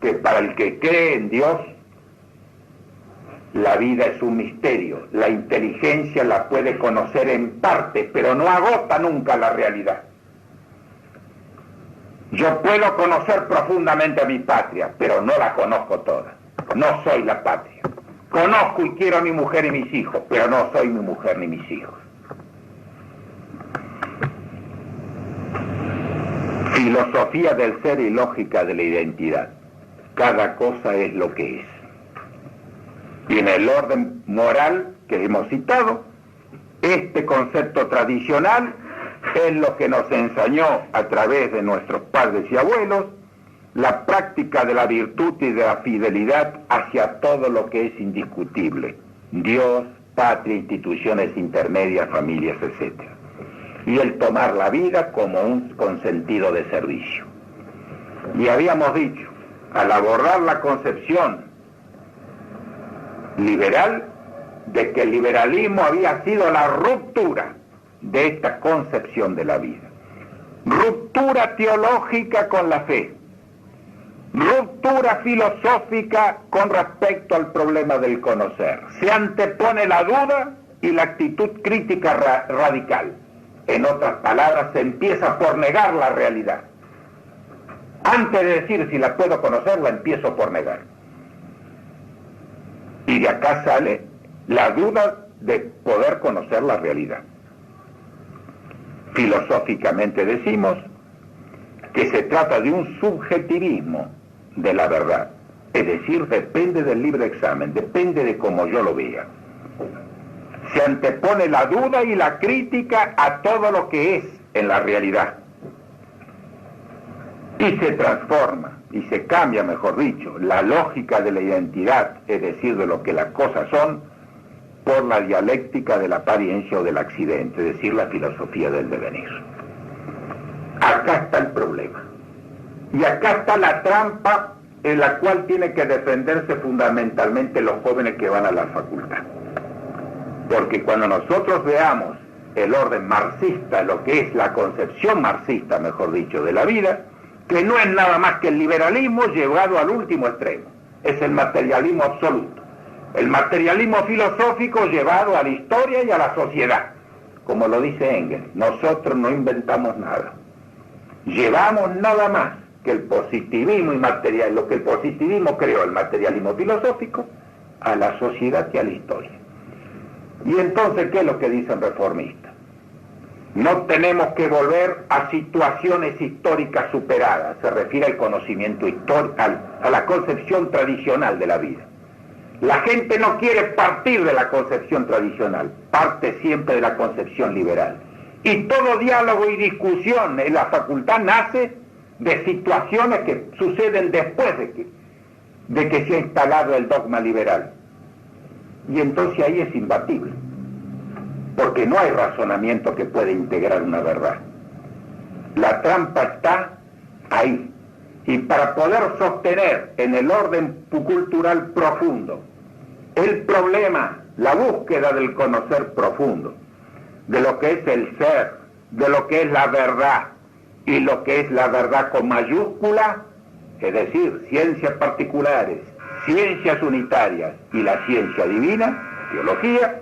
que para el que cree en Dios, la vida es un misterio. La inteligencia la puede conocer en parte, pero no agota nunca la realidad. Yo puedo conocer profundamente a mi patria, pero no la conozco toda. No soy la patria. Conozco y quiero a mi mujer y mis hijos, pero no soy mi mujer ni mis hijos. Filosofía del ser y lógica de la identidad. Cada cosa es lo que es. Y en el orden moral que hemos citado, este concepto tradicional es lo que nos enseñó a través de nuestros padres y abuelos la práctica de la virtud y de la fidelidad hacia todo lo que es indiscutible: Dios, patria, instituciones intermedias, familias, etc. Y el tomar la vida como un consentido de servicio. Y habíamos dicho, al abordar la concepción liberal, de que el liberalismo había sido la ruptura de esta concepción de la vida. Ruptura teológica con la fe. Ruptura filosófica con respecto al problema del conocer. Se antepone la duda y la actitud crítica radical. En otras palabras, se empieza por negar la realidad. Antes de decir si la puedo conocer, la empiezo por negar. Y de acá sale la duda de poder conocer la realidad. Filosóficamente decimos que se trata de un subjetivismo de la verdad. Es decir, depende del libre examen, depende de cómo yo lo vea. Se antepone la duda y la crítica a todo lo que es en la realidad. Y se transforma, y se cambia, mejor dicho, la lógica de la identidad, es decir, de lo que las cosas son, por la dialéctica de la apariencia o del accidente, es decir, la filosofía del devenir. Acá está el problema. Y acá está la trampa en la cual tienen que defenderse fundamentalmente los jóvenes que van a la facultad. Porque cuando nosotros veamos el orden marxista, lo que es la concepción marxista, mejor dicho, de la vida, que no es nada más que el liberalismo llevado al último extremo, es el materialismo absoluto, el materialismo filosófico llevado a la historia y a la sociedad, como lo dice Engels. Nosotros no inventamos nada, llevamos nada más que el positivismo y lo que el positivismo creó, el materialismo filosófico, a la sociedad y a la historia. Y entonces, ¿qué es lo que dicen reformistas? No tenemos que volver a situaciones históricas superadas, se refiere al conocimiento histórico, a la concepción tradicional de la vida. La gente no quiere partir de la concepción tradicional, parte siempre de la concepción liberal. Y todo diálogo y discusión en la facultad nace de situaciones que suceden después de que se ha instalado el dogma liberal. Y entonces ahí es imbatible, porque no hay razonamiento que pueda integrar una verdad. La trampa está ahí. Y para poder sostener en el orden cultural profundo el problema, la búsqueda del conocer profundo, de lo que es el ser, de lo que es la verdad, y lo que es la verdad con mayúscula, es decir, ciencias particulares, ciencias unitarias y la ciencia divina, teología,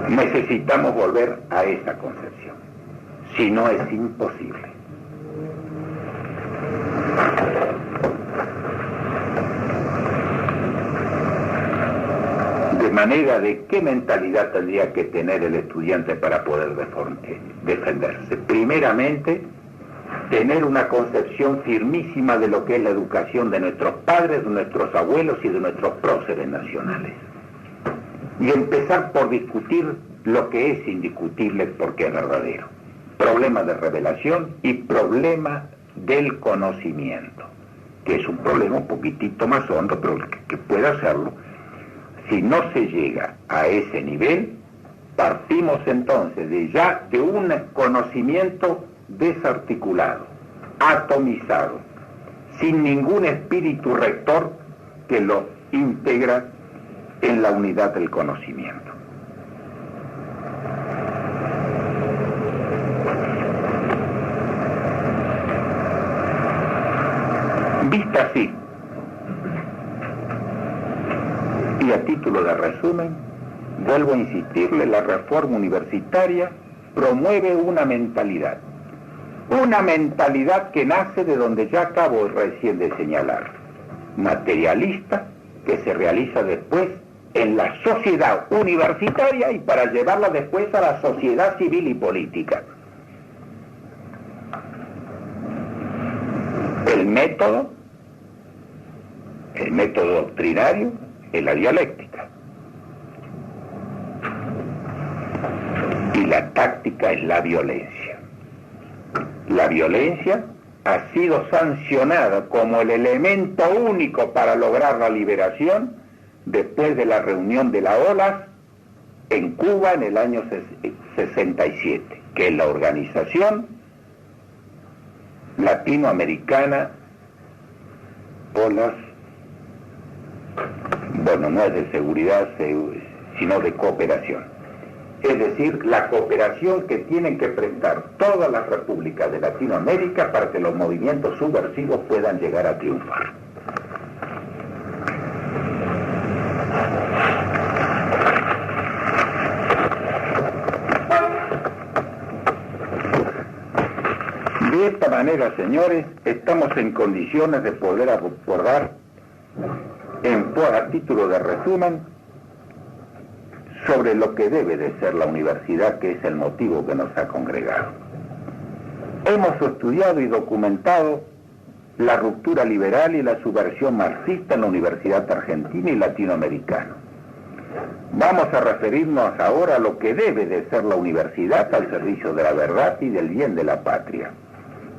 necesitamos volver a esa concepción. Si no, es imposible. De manera de qué mentalidad tendría que tener el estudiante para poder defenderse. Primeramente, tener una concepción firmísima de lo que es la educación de nuestros padres, de nuestros abuelos y de nuestros próceres nacionales. Y empezar por discutir lo que es indiscutible porque es verdadero. Problema de revelación y problema del conocimiento, que es un problema un poquitito más hondo, pero que puede hacerlo. Si no se llega a ese nivel, partimos entonces de un conocimiento desarticulado, atomizado, sin ningún espíritu rector que lo integra en la unidad del conocimiento. Vista así, y a título de resumen, vuelvo a insistirle, la reforma universitaria promueve una mentalidad que nace de donde ya acabo recién de señalar, materialista que se realiza después en la sociedad universitaria y para llevarla después a la sociedad civil y política. El método doctrinario es la dialéctica y la táctica es la violencia. La violencia ha sido sancionada como el elemento único para lograr la liberación después de la reunión de la OLAS en Cuba en el año 67, que es la Organización Latinoamericana OLAS, bueno, no es de seguridad, sino de cooperación. Es decir, la cooperación que tienen que prestar todas las repúblicas de Latinoamérica para que los movimientos subversivos puedan llegar a triunfar. De esta manera, señores, estamos en condiciones de poder abordar, a título de resumen, sobre lo que debe de ser la universidad, que es el motivo que nos ha congregado. Hemos estudiado y documentado la ruptura liberal y la subversión marxista en la Universidad Argentina y Latinoamericana. Vamos a referirnos ahora a lo que debe de ser la universidad al servicio de la verdad y del bien de la patria,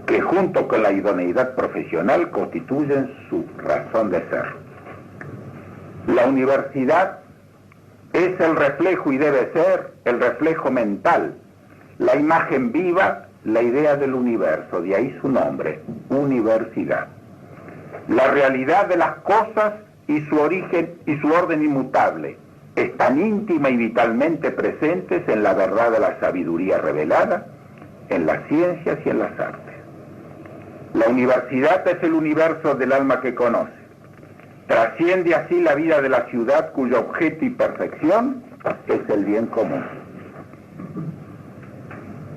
que junto con la idoneidad profesional constituyen su razón de ser. La universidad es el reflejo y debe ser el reflejo mental, la imagen viva, la idea del universo, de ahí su nombre, universidad. La realidad de las cosas y su origen y su orden inmutable están íntima y vitalmente presentes en la verdad de la sabiduría revelada, en las ciencias y en las artes. La universidad es el universo del alma que conoce. Trasciende así la vida de la ciudad cuyo objeto y perfección es el bien común.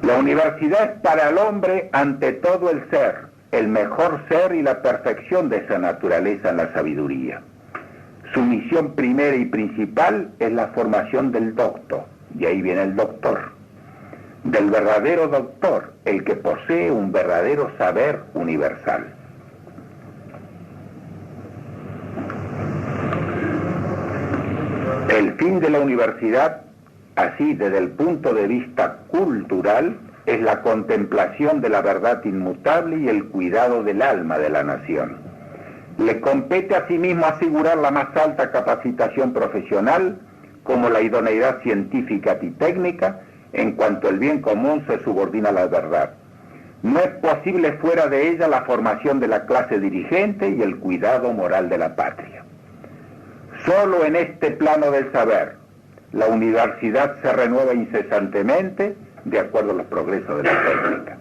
La universidad es para el hombre ante todo el ser, el mejor ser y la perfección de esa naturaleza en la sabiduría. Su misión primera y principal es la formación del docto, de ahí viene el doctor, del verdadero doctor, el que posee un verdadero saber universal. El fin de la universidad, así desde el punto de vista cultural, es la contemplación de la verdad inmutable y el cuidado del alma de la nación. Le compete asimismo asegurar la más alta capacitación profesional, como la idoneidad científica y técnica, en cuanto el bien común se subordina a la verdad. No es posible fuera de ella la formación de la clase dirigente y el cuidado moral de la patria. Solo en este plano del saber, la universidad se renueva incesantemente de acuerdo a los progresos de la técnica.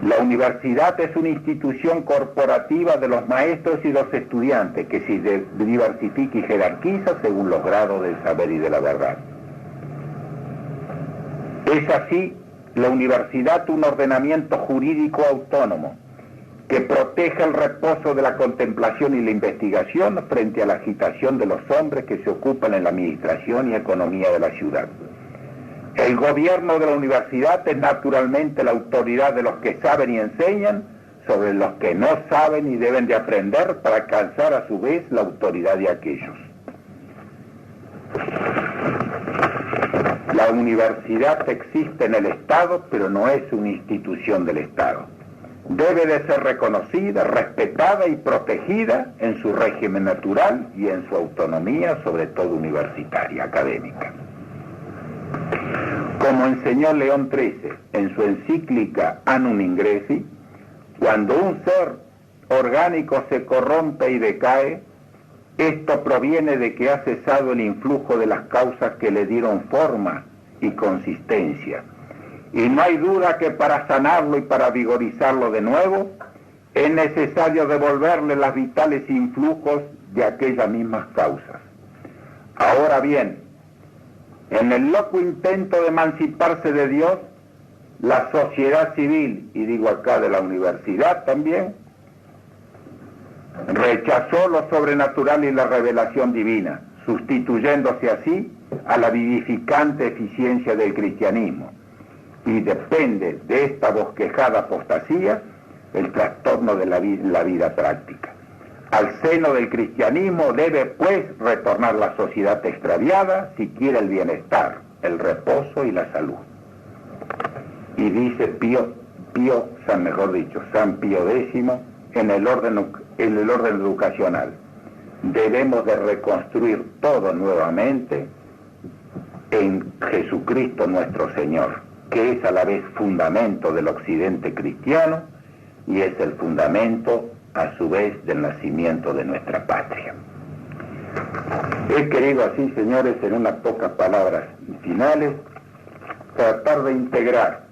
La universidad es una institución corporativa de los maestros y los estudiantes que se diversifica y jerarquiza según los grados del saber y de la verdad. Es así la universidad un ordenamiento jurídico autónomo que protege el reposo de la contemplación y la investigación frente a la agitación de los hombres que se ocupan en la administración y economía de la ciudad. El gobierno de la universidad es naturalmente la autoridad de los que saben y enseñan sobre los que no saben y deben de aprender para alcanzar a su vez la autoridad de aquellos. La universidad existe en el Estado, pero no es una institución del Estado. Debe de ser reconocida, respetada y protegida en su régimen natural y en su autonomía, sobre todo universitaria, académica. Como enseñó León XIII en su encíclica Annum Ingresi, cuando un ser orgánico se corrompe y decae, esto proviene de que ha cesado el influjo de las causas que le dieron forma y consistencia. Y no hay duda que para sanarlo y para vigorizarlo de nuevo, es necesario devolverle las vitales influjos de aquellas mismas causas. Ahora bien, en el loco intento de emanciparse de Dios, la sociedad civil, y digo acá de la universidad también, Rechazó lo sobrenatural y la revelación divina, sustituyéndose así a la vivificante eficiencia del cristianismo. Y depende de esta bosquejada apostasía el trastorno de la vida práctica. Al seno del cristianismo debe, pues, retornar la sociedad extraviada si quiere el bienestar, el reposo y la salud. Y dice San Pío X, en el orden educacional, debemos de reconstruir todo nuevamente en Jesucristo nuestro Señor, que es a la vez fundamento del occidente cristiano y es el fundamento a su vez del nacimiento de nuestra patria. He querido así, señores, en unas pocas palabras finales, tratar de integrar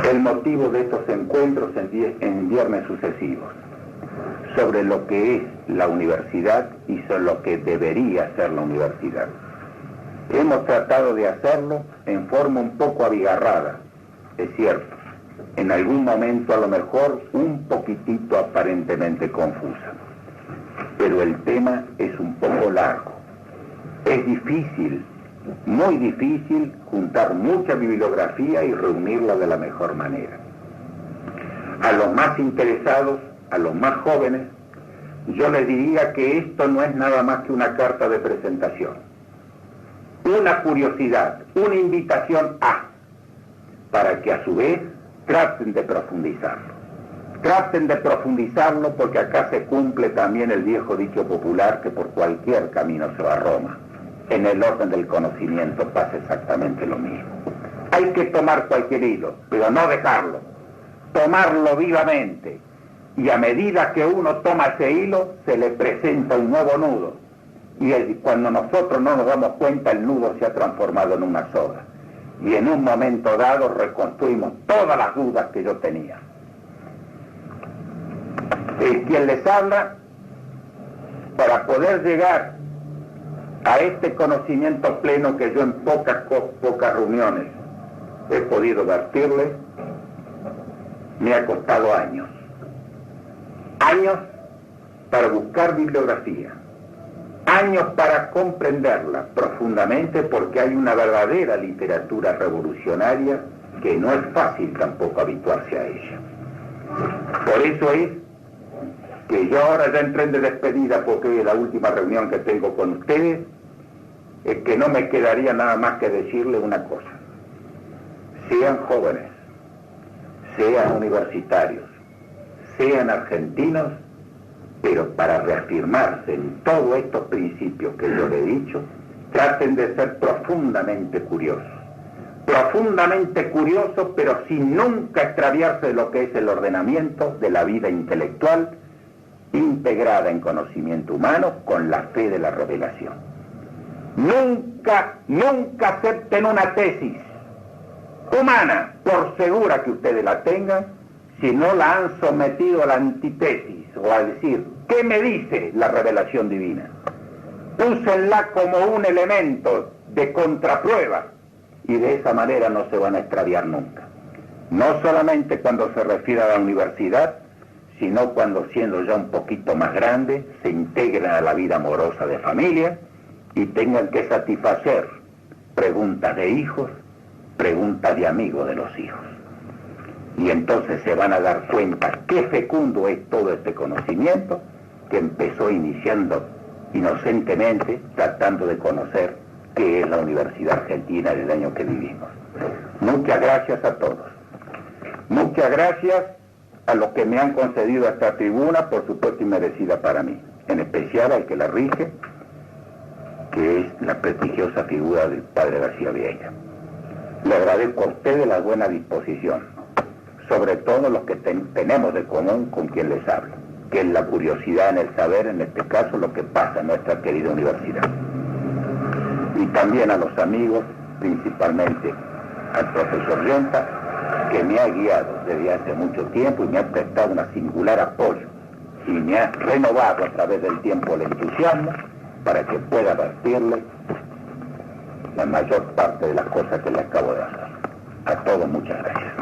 el motivo de estos encuentros en viernes sucesivos, sobre lo que es la universidad y sobre lo que debería ser la universidad. Hemos tratado de hacerlo en forma un poco abigarrada, es cierto, en algún momento a lo mejor un poquitito aparentemente confusa, pero el tema es un poco largo. Es difícil, muy difícil, juntar mucha bibliografía y reunirla de la mejor manera. A los más interesados, a los más jóvenes, yo les diría que esto no es nada más que una carta de presentación, una curiosidad, una invitación para que a su vez traten de profundizarlo. Traten de profundizarlo porque acá se cumple también el viejo dicho popular que por cualquier camino se va a Roma. En el orden del conocimiento pasa exactamente lo mismo. Hay que tomar cualquier hilo, pero no dejarlo. Tomarlo vivamente. Y a medida que uno toma ese hilo, se le presenta un nuevo nudo. Y cuando nosotros no nos damos cuenta, el nudo se ha transformado en una soga. Y en un momento dado reconstruimos todas las dudas que yo tenía. Quien les habla, para poder llegar a este conocimiento pleno que yo en pocas reuniones he podido vertirles, me ha costado años. Años para buscar bibliografía, años para comprenderla profundamente, porque hay una verdadera literatura revolucionaria que no es fácil tampoco habituarse a ella. Por eso es que yo ahora ya entré de despedida, porque es la última reunión que tengo con ustedes, es que no me quedaría nada más que decirle una cosa. Sean jóvenes, sean universitarios, sean argentinos, pero para reafirmarse en todos estos principios que yo le he dicho, traten de ser profundamente curiosos, pero sin nunca extraviarse de lo que es el ordenamiento de la vida intelectual integrada en conocimiento humano con la fe de la revelación. Nunca acepten una tesis humana, por segura que ustedes la tengan, si no la han sometido a la antítesis, o a decir, ¿qué me dice la revelación divina? Úsenla como un elemento de contraprueba, y de esa manera no se van a extraviar nunca. No solamente cuando se refiere a la universidad, sino cuando, siendo ya un poquito más grandes, se integren a la vida amorosa de familia y tengan que satisfacer preguntas de hijos, preguntas de amigos de los hijos. Y entonces se van a dar cuenta qué fecundo es todo este conocimiento que empezó iniciando inocentemente, tratando de conocer qué es la Universidad Argentina del año que vivimos. Muchas gracias a todos. Muchas gracias a los que me han concedido esta tribuna, por supuesto inmerecida para mí, en especial al que la rige, que es la prestigiosa figura del padre García Vieira. Le agradezco a ustedes la buena disposición, sobre todo los que tenemos de común con quien les habla, que es la curiosidad en el saber, en este caso, lo que pasa en nuestra querida universidad. Y también a los amigos, principalmente al profesor Yenta, que me ha guiado desde hace mucho tiempo y me ha prestado un singular apoyo y me ha renovado a través del tiempo el entusiasmo para que pueda vertirle la mayor parte de las cosas que le acabo de hacer. A todos muchas gracias.